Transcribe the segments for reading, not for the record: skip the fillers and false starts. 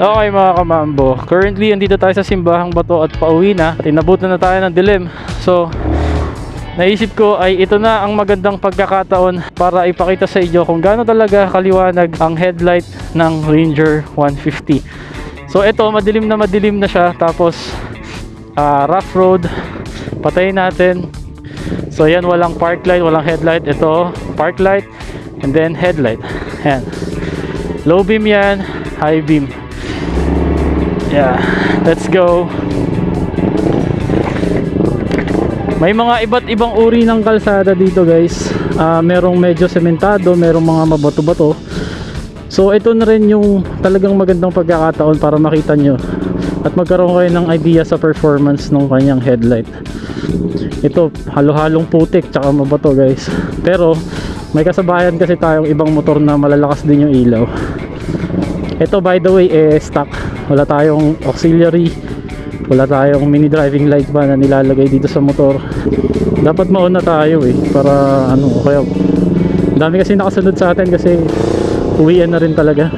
Okay mga kamambo, currently andito tayo sa Simbahang Bato at pauwi na. At inabutan na tayo ng dilim. So naisip ko ay ito na ang magandang pagkakataon para ipakita sa inyo kung gaano talaga kaliwanag ang headlight ng Ranger 150. So ito, madilim na siya. Tapos rough road, patayin natin. So yan, walang park light, walang headlight. Ito, park light and then headlight. Yan, low beam yan, high beam. Yeah, let's go. May mga iba't ibang uri ng kalsada dito guys. Merong medyo sementado, merong mga mabato-bato. So ito na rin yung talagang magandang pagkakataon para makita nyo at magkaroon kayo ng idea sa performance ng kanyang headlight. Ito, halo-halong putik tsaka mabato guys. Pero may kasabayan kasi tayong ibang motor na malalakas din yung ilaw. Ito by the way, stock. Wala tayong auxiliary, wala tayong mini driving light pa na nilalagay dito sa motor. Dapat mauna tayo para kaya dami kasi nakasunod sa atin kasi uwian na rin talaga.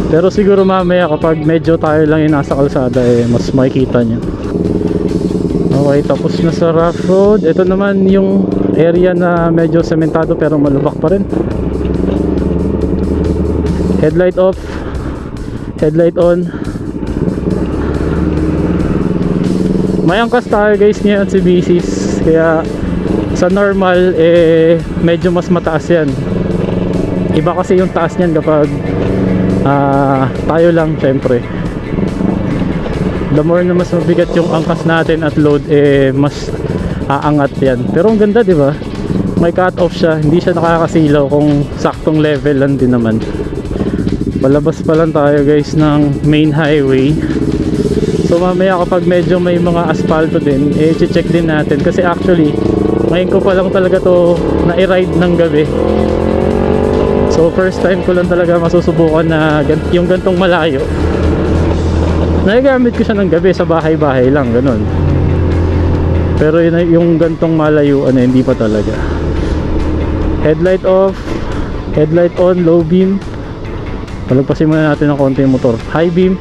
Pero siguro mamaya kapag medyo tayo lang yung nasa kalsada mas makikita nyo. Okay, tapos na sa rough road. Ito naman yung area na medyo sementado pero malubak pa rin. Headlight off, headlight on. May angkas tayo guys ngayon si BC's, kaya sa normal medyo mas mataas yan. Iba kasi yung taas niyan kapag tayo lang syempre. The more na mas mabigat yung angkas natin at load, mas aangat yan. Pero ang ganda, di ba? May cut off siya, hindi siya nakakasilaw kung saktong level lang din naman. Palabas pa lang tayo guys ng main highway. So mamaya kapag medyo may mga asfalto din, check din natin. Kasi actually, ngayon ko pa lang talaga to na i-ride ng gabi. So first time ko lang talaga masusubukan na yung gantong malayo. Nagagamit ko siya ng gabi sa bahay-bahay lang, ganun. Pero yung gantong malayuan hindi pa talaga. Headlight off, headlight on, low beam. Palagpasin muna natin ng konti yung motor. High beam.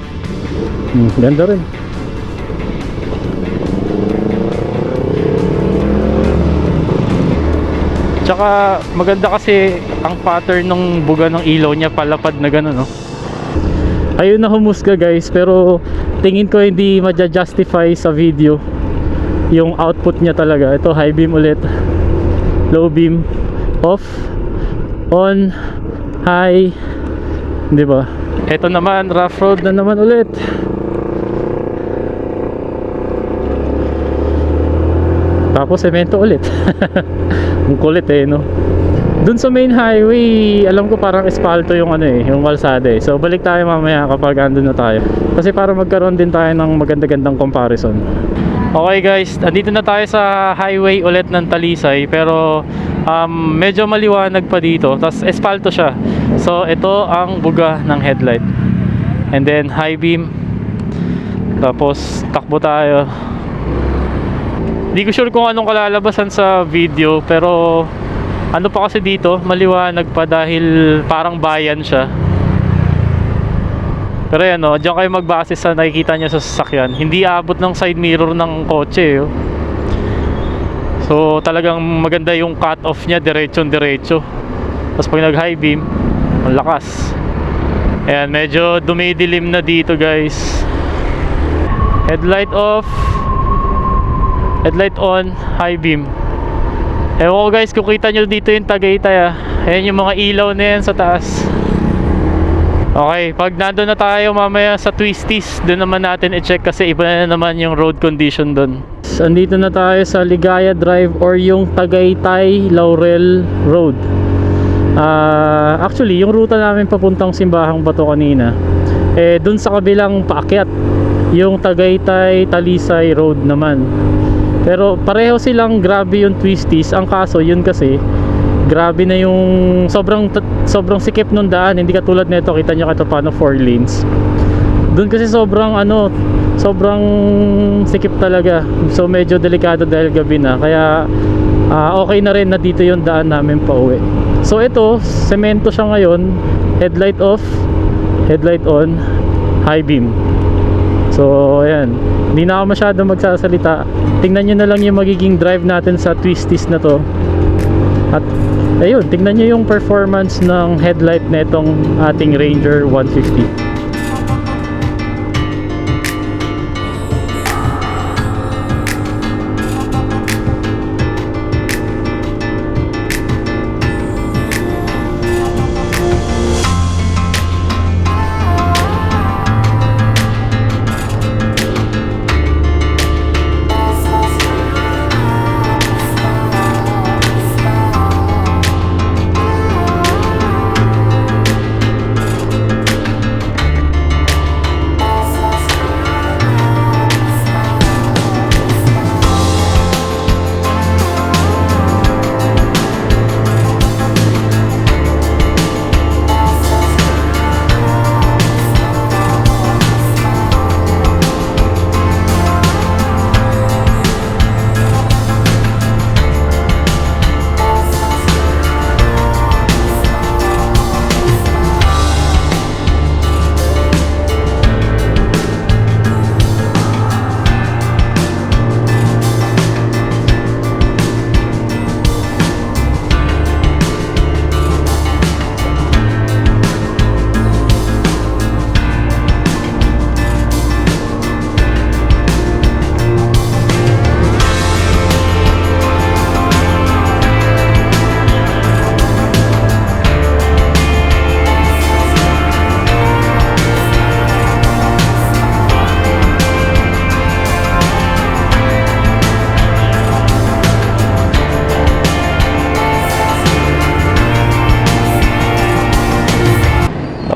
Ganda rin. Tsaka maganda kasi ang pattern ng buga ng ilaw niya, palapad na gano'n, no? Ayun na humusga guys, pero tingin ko hindi ma-justify sa video yung output niya talaga. Ito, high beam ulit, low beam, off, on, high, di ba? Ito naman, rough road na naman ulit. Tapos semento ulit. Ang kulit no. Dun sa main highway, alam ko parang espalto yung yung kalsada So balik tayo mamaya kapag andun na tayo. Kasi para magkaroon din tayo ng maganda-gandang comparison. Okay guys, andito na tayo sa highway ulit ng Talisay. Pero medyo maliwanag pa dito. Tapos espalto siya. So ito ang buga ng headlight. And then high beam. Tapos takbo tayo. Hindi ko sure kung anong kalalabasan sa video, pero ano pa kasi dito, maliwanag pa dahil parang bayan siya. Pero yan diyan kayo magbase sa nakikita nyo sa sasakyan. Hindi abot ng side mirror ng kotse So talagang maganda yung cut off niya, diretso. Tapos pag nag high beam, ang lakas. Ayan, medyo dumidilim na dito guys. Headlight off, headlight on, high beam. Ewan ko guys kung kita nyo dito yung Tagaytay Ayan yung mga ilaw na yan sa taas. Okay, pag nandun na tayo mamaya sa Twisties, doon naman natin i-check kasi iba na naman yung road condition doon. Andito na tayo sa Ligaya Drive or yung Tagaytay Laurel Road. Actually yung ruta namin papuntang Simbahang Bato kanina, doon sa kabilang paakyat yung Tagaytay Talisay Road naman. Pero pareho silang grabe yung Twisties. Ang kaso yun kasi grabe na yung sobrang sikip nung daan. Hindi katulad nito, kita nyo ito paano 4 lanes. Doon kasi sobrang sikip talaga. So medyo delikado dahil gabi na. Kaya okay na rin na dito yung daan namin pa uwi. So ito, semento siya ngayon. Headlight off, headlight on, high beam. So ayan, hindi na ako masyado magsasalita. Tingnan nyo na lang yung magiging drive natin sa twisties na to. At ayun, tingnan nyo yung performance ng headlight na itong ating Ranger 150.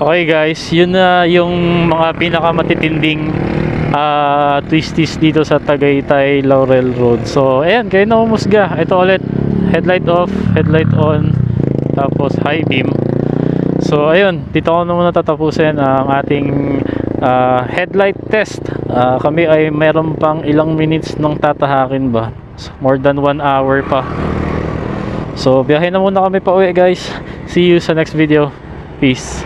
Okay guys, yun na yung mga pinakamatitinding twisties dito sa Tagaytay Laurel Road. So ayan, kayo na humusga. Ito ulit, headlight off, headlight on, tapos high beam. So ayun, dito ko na muna tatapusin ang ating headlight test. Kami ay meron pang ilang minutes nung tatahakin ba, so, more than 1 hour pa. So biyahe na muna kami pa uwi guys. See you sa next video. Peace.